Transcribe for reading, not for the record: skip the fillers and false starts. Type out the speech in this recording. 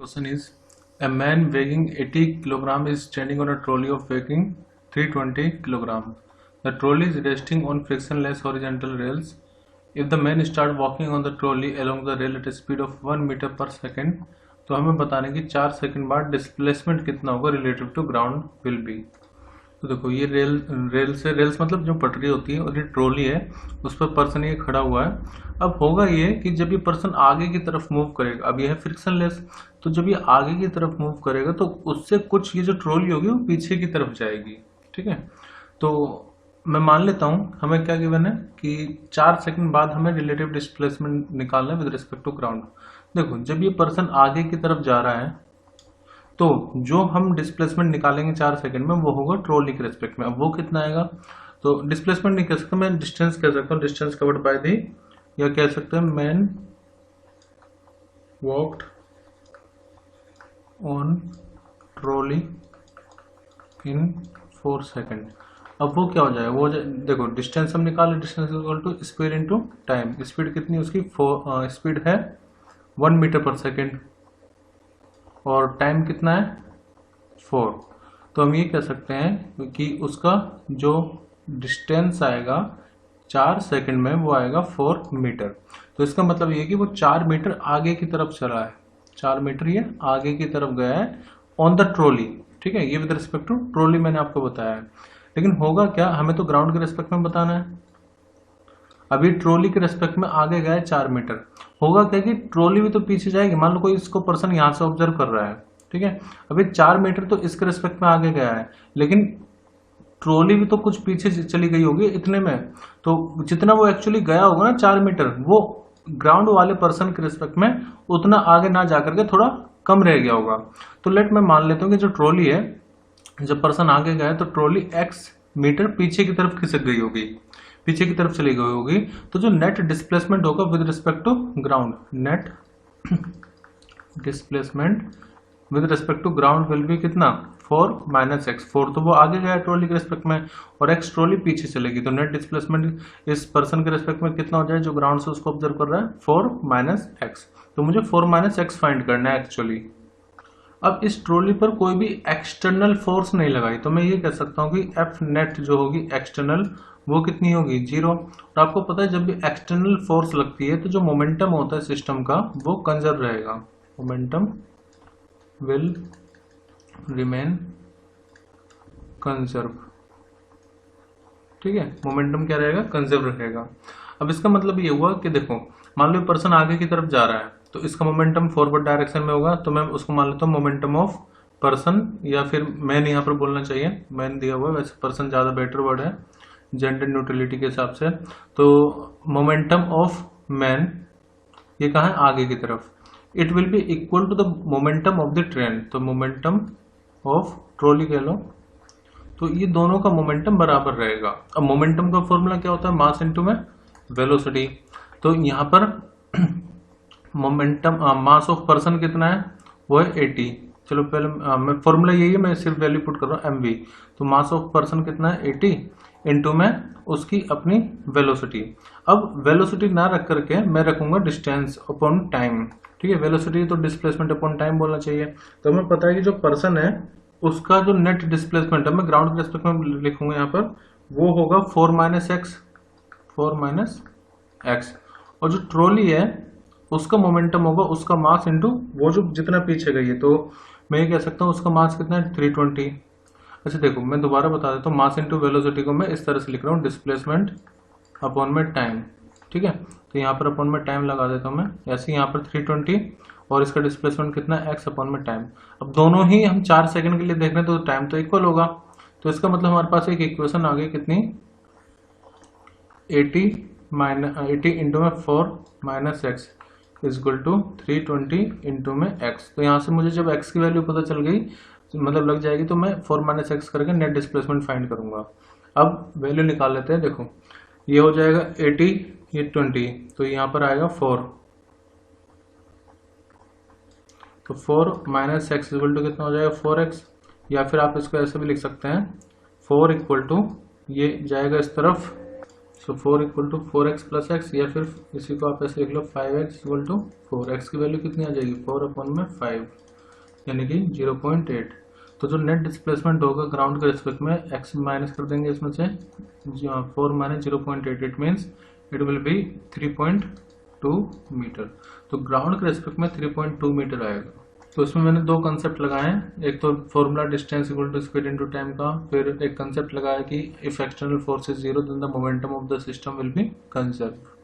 question is, a man weighing 80 kg is standing on a trolley of weighing 320 kg. The trolley is resting on frictionless horizontal rails. If the man start walking on the trolley along the rail at a speed of 1 meter per second, तो हमें बताने की 4 second बाद displacement कितना होगा relative to ground will be. तो देखो ये रेल्स मतलब जो पटरी होती है और ये ट्रॉली है, उस पर पर्सन ये खड़ा हुआ है। अब होगा ये कि जब ये पर्सन आगे की तरफ मूव करेगा, अब ये है फ्रिक्शनलेस, तो जब ये आगे की तरफ मूव करेगा तो उससे कुछ ये जो ट्रॉली होगी वो पीछे की तरफ जाएगी। ठीक है, तो मैं मान लेता हूं हमें क्या गिवन है कि 4 सेकंड बाद हमें रिलेटिव डिस्प्लेसमेंट निकालना है विद रिस्पेक्ट टू ग्राउंड। देखो जब ये पर्सन आगे की तरफ जा रहा है तो जो हम डिस्प्लेसमेंट निकालेंगे 4 सेकंड में वो होगा ट्रॉली के रेस्पेक्ट में। अब वो कितना आएगा, तो डिस्प्लेसमेंट नहीं कह सकता, मैं डिस्टेंस कह सकता हूँ, डिस्टेंस कवर्ड बाय दी, या कह सकते हैं man walked on trolley in 4 second. अब वो क्या हो जाएगा, वो देखो डिस्टेंस हम निकाले, distance equal to speed into time. Speed कितनी उसकी स्पीड है 1 मीटर पर सेकेंड और टाइम कितना है 4। तो हम ये कह सकते हैं कि उसका जो डिस्टेंस आएगा 4 सेकंड में वो आएगा 4 मीटर। तो इसका मतलब ये कि वो 4 मीटर आगे की तरफ चला है, 4 मीटर ये आगे की तरफ गया है ऑन द ट्रॉली। ठीक है, ये विद रिस्पेक्ट टू ट्रॉली मैंने आपको बताया है। लेकिन होगा क्या, हमें तो ग्राउंड के रेस्पेक्ट में बताना है। अभी ट्रॉली के रेस्पेक्ट में आगे गया है 4 मीटर, होगा क्या कि ट्रॉली भी तो पीछे जाएगी। मान लो कोई इसको पर्सन यहां से ऑब्जर्व कर रहा है, ठीक है, अभी 4 मीटर तो इसके रेस्पेक्ट में आगे गया है, लेकिन ट्रॉली भी तो कुछ पीछे चली गई होगी इतने में, तो जितना वो एक्चुअली गया होगा ना 4 मीटर, वो ग्राउंड वाले पर्सन के रेस्पेक्ट में उतना आगे ना जाकर के थोड़ा कम रह गया होगा। तो लेट मैं मान लेता हूँ कि जो ट्रॉली है, जब पर्सन आगे गया है तो ट्रॉली x मीटर पीछे की तरफ खिसक गई होगी, पीछे की तरफ चली गई होगी। तो जो नेट डिस्प्लेसमेंट होगा with respect to ground, net displacement with respect to ground will be कितना 4 माइनस एक्स। 4 तो वो आगे गया ट्रॉली के रेस्पेक्ट में और x ट्रॉली पीछे चलेगी, तो नेट डिस्प्लेसमेंट इस पर्सन के रेस्पेक्ट में कितना हो जाए जो ग्राउंड से उसको ऑब्जर्व कर रहा है 4 माइनस एक्स। तो मुझे 4 माइनस एक्स फाइंड करना है एक्चुअली। अब इस ट्रॉली पर कोई भी एक्सटर्नल फोर्स नहीं लगाई, तो मैं ये कह सकता हूँ कि एफ नेट जो होगी एक्सटर्नल वो कितनी होगी 0। और आपको पता है जब भी एक्सटर्नल फोर्स लगती है तो जो मोमेंटम होता है सिस्टम का वो कंजर्व रहेगा, मोमेंटम विल रिमेन कंजर्व। ठीक है, मोमेंटम क्या रहेगा, कंजर्व रहेगा। अब इसका मतलब ये हुआ कि देखो मान लो पर्सन आगे की तरफ जा रहा है तो इसका मोमेंटम फॉरवर्ड डायरेक्शन में होगा, तो मैं उसको मान लेता हूँ मोमेंटम ऑफ पर्सन, या फिर मैन यहाँ पर बोलना चाहिए, मैन दिया हुआ है, वैसे पर्सन ज्यादा बेटर वर्ड है जेंडर न्यूट्रलिटी के हिसाब से। तो मोमेंटम ऑफ मैन ये कहाँ है, आगे की तरफ। It will be equal to the momentum of the train, तो मोमेंटम ऑफ ट्रॉली कह लो, तो ये दोनों का मोमेंटम बराबर रहेगा। अब मोमेंटम का फॉर्मूला क्या होता है, मास इनटू में वेलोसिटी। तो यहाँ पर मोमेंटम मास ऑफ पर्सन कितना है, वो है 80। चलो पहले मैं फॉर्मूला यही है, मैं सिर्फ वैल्यू पुट कर रहा हूँ mv। तो मास ऑफ पर्सन कितना है 80 इंटू में उसकी अपनी वेलोसिटी। अब वेलोसिटी ना रख करके मैं रखूंगा डिस्टेंस अपॉन टाइम। ठीक है, वेलोसिटी तो डिस्प्लेसमेंट अपॉन टाइम बोलना चाहिए। तो हमें पता है कि जो पर्सन है उसका जो नेट डिस्प्लेसमेंट है, मैं ग्राउंड के रेस्पेक्ट में लिखूंगा यहाँ पर, वो होगा 4 माइनस एक्स। और जो ट्रॉली है उसका मोमेंटम होगा उसका मास इंटू वो जो जितना पीछे गई है, तो मैं ये कह सकता हूँ उसका मास कितना है 320। अच्छा देखो मैं दोबारा बता देता हूँ, मास इंटू वेलोसिटी को मैं इस तरह से लिख रहा हूँ डिस्प्लेसमेंट अपॉन में टाइम। ठीक है, तो यहाँ पर अपॉन में टाइम लगा देता हूँ मैं, ऐसे यहाँ पर 320 और इसका डिस्प्लेसमेंट कितना है x अपॉन में टाइम। अब दोनों ही हम 4 सेकंड के लिए देख रहे हैं तो टाइम तो इक्वल होगा, तो इसका मतलब हमारे पास एक इक्वेशन आ गई कितनी 80 इंटू में 4 minus X is equal to 320 into में x। तो यहाँ से मुझे जब x की वैल्यू पता चल गई मतलब लग जाएगी, तो मैं 4 माइनस एक्स करके नेट डिस्प्लेसमेंट फाइंड करूंगा। अब वैल्यू निकाल लेते हैं, देखो ये हो जाएगा 80 ये 20, तो यहाँ पर आएगा 4, तो 4 माइनस एक्स इक्वल टू कितना हो जाएगा 4x। या फिर आप इसको ऐसे भी लिख सकते हैं 4 इक्वल टू ये जाएगा इस तरफ, so 4 equal to 4x plus X, या फिर इसी को आप ऐसे लिख लो 5x इक्वल टू 4। एक्स की वैल्यू कितनी आ जाएगी 4 अपॉन में 5, यानी कि 0.8। तो जो नेट डिस्प्लेसमेंट होगा ग्राउंड के रिस्पेक्ट में x माइनस कर देंगे इसमें से 4 minus 0.8, it means it will be 3.2 metre. तो ग्राउंड के रिस्पेक्ट में 3.2 मीटर आएगा। तो इसमें मैंने दो कंसेप्ट लगाए हैं, एक तो formula distance equal to speed into time का, फिर एक कंसेप्ट लगाया कि if external force is 0 then the momentum of the system will be conserve.